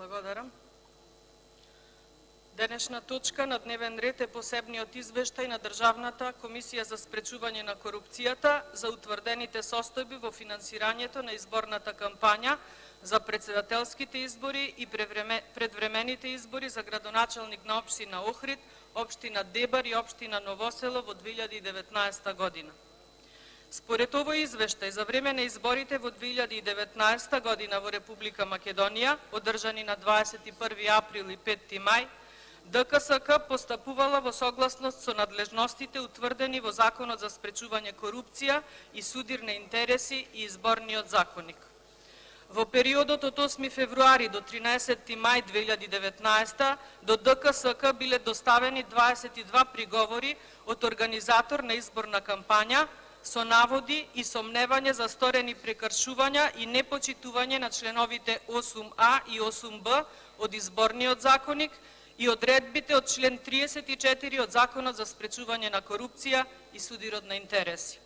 Благодарам. Денешна точка на дневен ред е посебниот извештај на Државната комисија за спречување на корупцијата за утврдените состојби во финансирањето на изборната кампања за претседателските избори и предвремените избори за градоначалник на општина Охрид, општина Дебар и општина Ново село во 2019 година. Според овој извештај, за време на изборите во 2019 година во Република Македонија, одржани на 21 април и 5 мај, ДКСК постапувала во согласност со надлежностите утврдени во Законот за спречување корупција и судир на интереси и изборниот законник. Во периодот од 8 февруари до 13 мај 2019 до ДКСК биле доставени 22 приговори од организатор на изборна кампања со наводи и сомневање за сторени прекршувања и непочитување на членовите 8а и 8б од изборниот законник и одредбите од член 34 од Законот за спречување на корупција и судирот на интереси.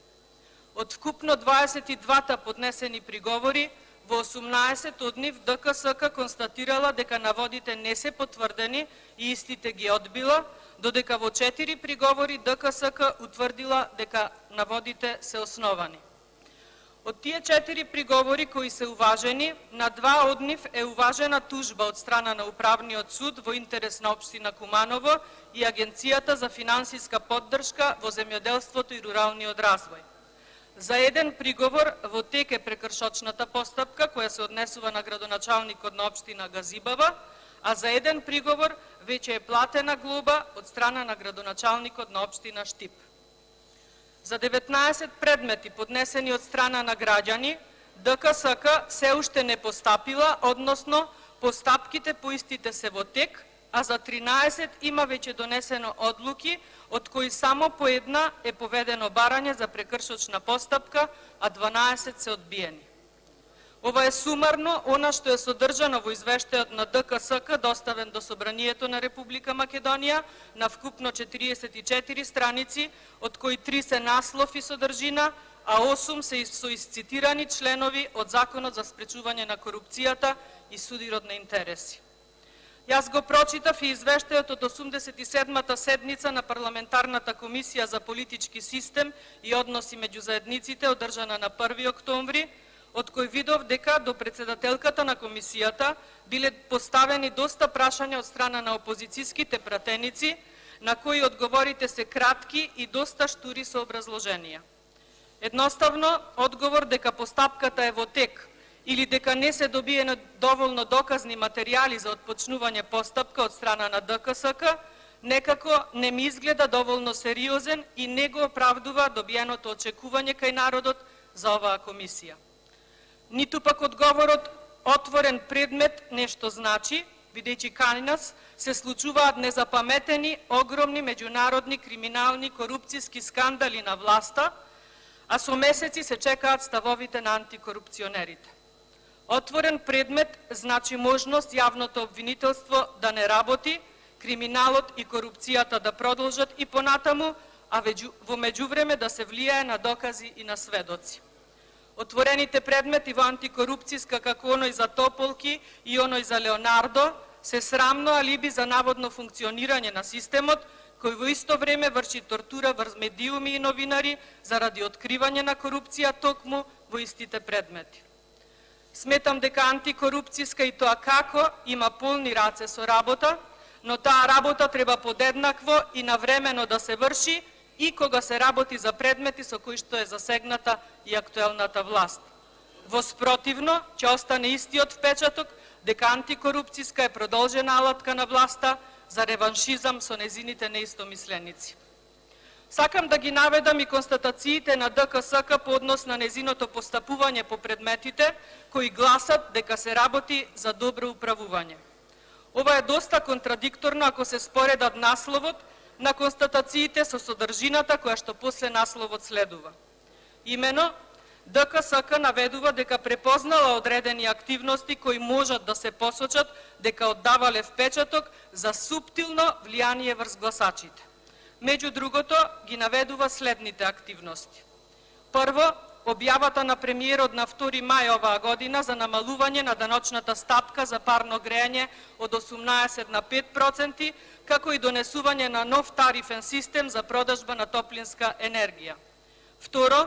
Од вкупно 22 поднесени приговори, во 18 од нив ДКСК констатирала дека наводите не се потврдени и истите ги одбила, додека во 4 приговори ДКСК утврдила дека наводите се основани. Од тие 4 приговори кои се уважени, на 2 од нив е уважена тужба од страна на Управниот суд во интерес на општина Куманово и Агенцијата за финансиска поддршка во земјоделството и руралниот развој. За еден приговор во тек е прекршочната постапка која се однесува на градоначалникот на општина Газибава, а за еден приговор веќе е платена глоба од страна на градоначалникот на општина Штип. За 19 предмети поднесени од страна на граѓани, ДКСК се уште не постапила, односно постапките по истите се во тек, а за 13 има веќе донесено одлуки, од кои само по една е поведено барање за прекршочна постапка, а 12 се одбиени. Ова е сумарно она што е содржано во извештајот на ДКСК доставен до Собранието на Република Македонија на вкупно 44 страници, од кои 3 се наслов и содржина, а 8 се со исцитирани членови од Законот за спречување на корупцијата и судирот на интереси. Јас го прочитав и извештајот од 87-та седница на Парламентарната комисија за политички систем и односи меѓу заедниците, одржана на 1 октомври, од кој видов дека до председателката на комисијата биле поставени доста прашања од страна на опозицијските пратеници, на кои одговорите се кратки и доста штури со образложенија. Едноставно, одговор дека постапката е во тек или дека не се добиено доволно доказни материјали за отпочнување постапка од страна на ДКСК, некако не ми изгледа доволно сериозен и не го оправдува добиеното очекување кај народот за оваа комисија. Ниту пак одговорот отворен предмет нешто значи, бидејќи кај нас се случуваат незапаметени, огромни меѓународни криминални корупцијски скандали на власта, а со месеци се чекаат ставовите на антикорупционерите. Отворен предмет значи можност јавното обвинителство да не работи, криминалот и корупцијата да продолжат и понатаму, а во меѓувреме да се влијае на докази и на сведоци. Отворените предмети во антикорупцијска како оној за Тополки и оној за Леонардо се срамно алиби за наводно функционирање на системот, кој во исто време врши тортура врз медиуми и новинари заради откривање на корупција токму во истите предмети. Сметам дека антикорупцијска и тоа како има полни раце со работа, но таа работа треба подеднакво и навремено да се врши и кога се работи за предмети со кои што е засегната и актуелната власт. Во спротивно, ќе остане истиот впечаток дека антикорупцијска е продолжена алатка на власта за реваншизам со незините неистомисленици. Сакам да ги наведам и констатациите на ДКСК по однос на незиното постапување по предметите, кои гласат дека се работи за добро управување. Ова е доста контрадикторно ако се споредат насловот на констатациите со содржината која што после насловот следува. Имено, ДКСК наведува дека препознала одредени активности кои можат да се посочат дека оддавале впечаток за суптилно влијание врз гласачите. Меѓу другото, ги наведува следните активности. Прво, објавата на премиерот на 2 мај оваа година за намалување на даночната стапка за парно грејање од 18 на 5%, како и донесување на нов тарифен систем за продажба на топлинска енергија. Второ,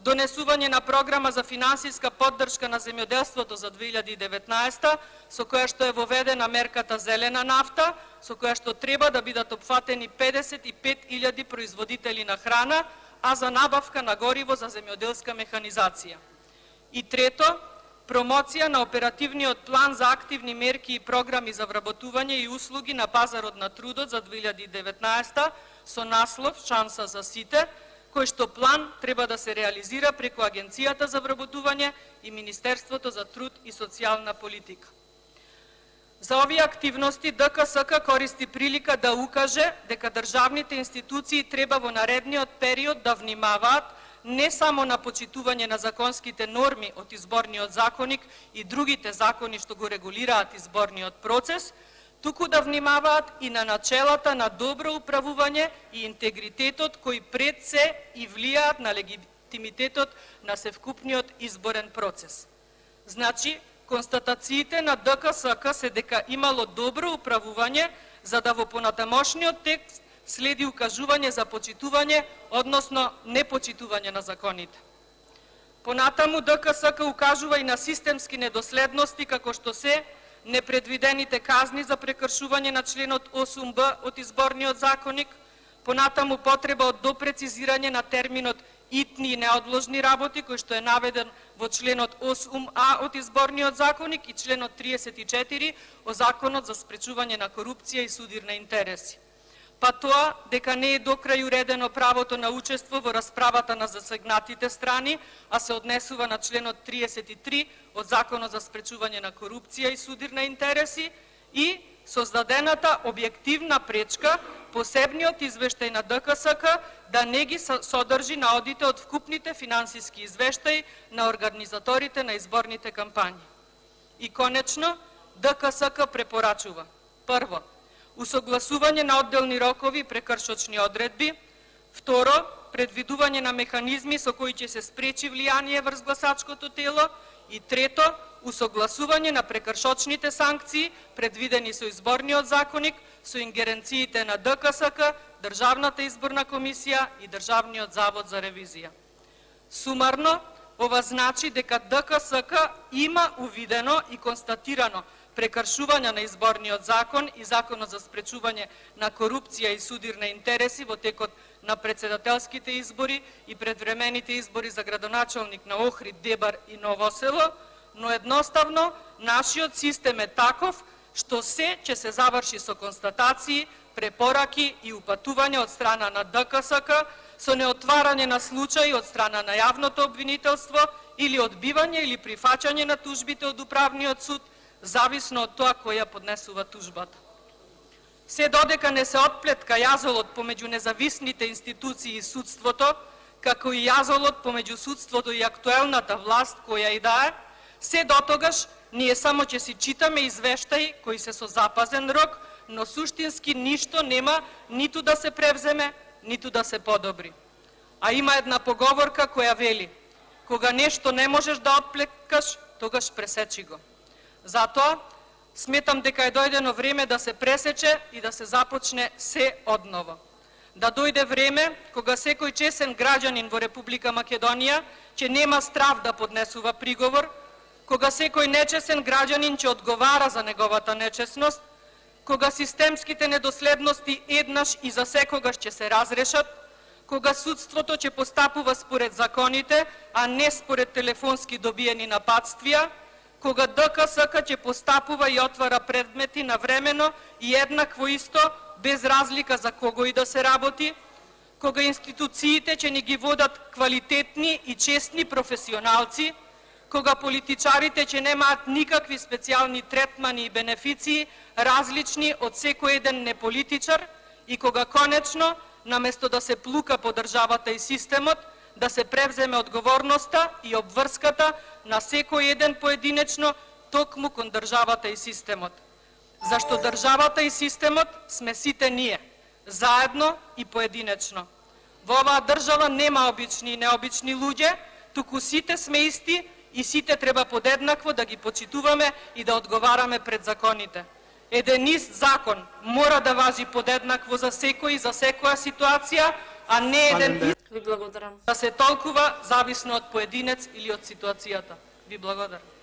донесување на програма за финансиска поддршка на земјоделството за 2019, со која што е воведена мерката зелена нафта, со која што треба да бидат опфатени 55.000 производители на храна, а за набавка на гориво за земјоделска механизација. И трето, промоција на оперативниот план за активни мерки и програми за вработување и услуги на пазарот на трудот за 2019 со наслов Шанса за сите, кој што план треба да се реализира преку Агенцијата за вработување и Министерството за труд и социјална политика. За овие активности ДКСК користи прилика да укаже дека државните институции треба во наредниот период да внимаваат не само на почитување на законските норми од изборниот законник и другите закони што го регулираат изборниот процес, туку да внимаваат и на начелата на добро управување и интегритетот кои пред се и влијаат на легитимитетот на севкупниот изборен процес. Значи, констатациите на ДКСК се дека имало добро управување, за да во понатамошниот текст следи укажување за почитување, односно непочитување на законите. Понатаму ДКСК укажува и на системски недоследности, како што се непредвидените казни за прекршување на членот 8б од изборниот законник, понатаму потреба од допрецизирање на терминот итни и неодложни работи, кој што е наведен во членот 8а од изборниот законник и членот 34 од Законот за спречување на корупција и судир на интереси. Па тоа дека не е докрај уредено правото на учество во расправата на засегнатите страни, а се однесува на членот 33 од Законот за спречување на корупција и судир на интереси, и создадената објективна пречка посебниот извештај на ДКСК да не ги содржи наодите од вкупните финансиски извештаи на организаторите на изборните кампањи. И конечно, ДКСК препорачува: прво, усогласување на одделни рокови и прекршочни одредби; второ, предвидување на механизми со кои ќе се спречи влијание врз гласачкото тело; и трето, усогласување на прекршочните санкции предвидени со изборниот законник со ингеренциите на ДКСК, Државната изборна комисија и Државниот завод за ревизија. Сумарно, ова значи дека ДКСК има увидено и констатирано прекршување на изборниот закон и Законот за спречување на корупција и судир на интереси во текот на председателските избори и предвремените избори за градоначалник на Охрид, Дебар и Ново село, но едноставно нашиот систем е таков што се ќе се заврши со констатации, препораки и упатување од страна на ДКСК, со неотварање на случаи од страна на јавното обвинителство или одбивање или прифаќање на тужбите од управниот суд, зависно од тоа која поднесува тужбата. Се додека не се отплетка јазолот помеѓу независните институции и судството, како и јазолот помеѓу судството и актуелната власт која и да е, се дотогаш ние само ќе си читаме извештаи кои се со запазен рок, но суштински ништо нема ниту да се превземе, ниту да се подобри. А има една поговорка која вели: кога нешто не можеш да отплеккаш, тогаш пресечи го. Затоа сметам дека е дојдено време да се пресече и да се започне се одново. Да дојде време кога секој чесен граѓанин во Република Македонија ќе нема страв да поднесува приговор, кога секој нечесен граѓанин ќе одговара за неговата нечесност, кога системските недоследности еднаш и за секогаш ќе се разрешат, кога судството ќе постапува според законите, а не според телефонски добиени нападствија, кога ДКСК ќе постапува и отвара предмети навремено и еднакво исто, без разлика за кого и да се работи, кога институциите ќе ни ги водат квалитетни и честни професионалци, кога политичарите ќе немаат никакви специјални третмани и бенефиции, различни од секој еден неполитичар, и кога конечно, наместо да се плука по државата и системот, да се превземе одговорноста и обврската на секој еден поединечно токму кон државата и системот. Зашто државата и системот сме сите ние, заедно и поединечно. Во оваа држава нема обични и необични луѓе, туку сите сме исти и сите треба подеднакво да ги почитуваме и да одговараме пред законите. Еден ист закон мора да важи подеднакво за секој и за секоја ситуација, а не еден ист Ви благодарам. да се толкува зависно од поединец или од ситуацијата. Ви благодарам.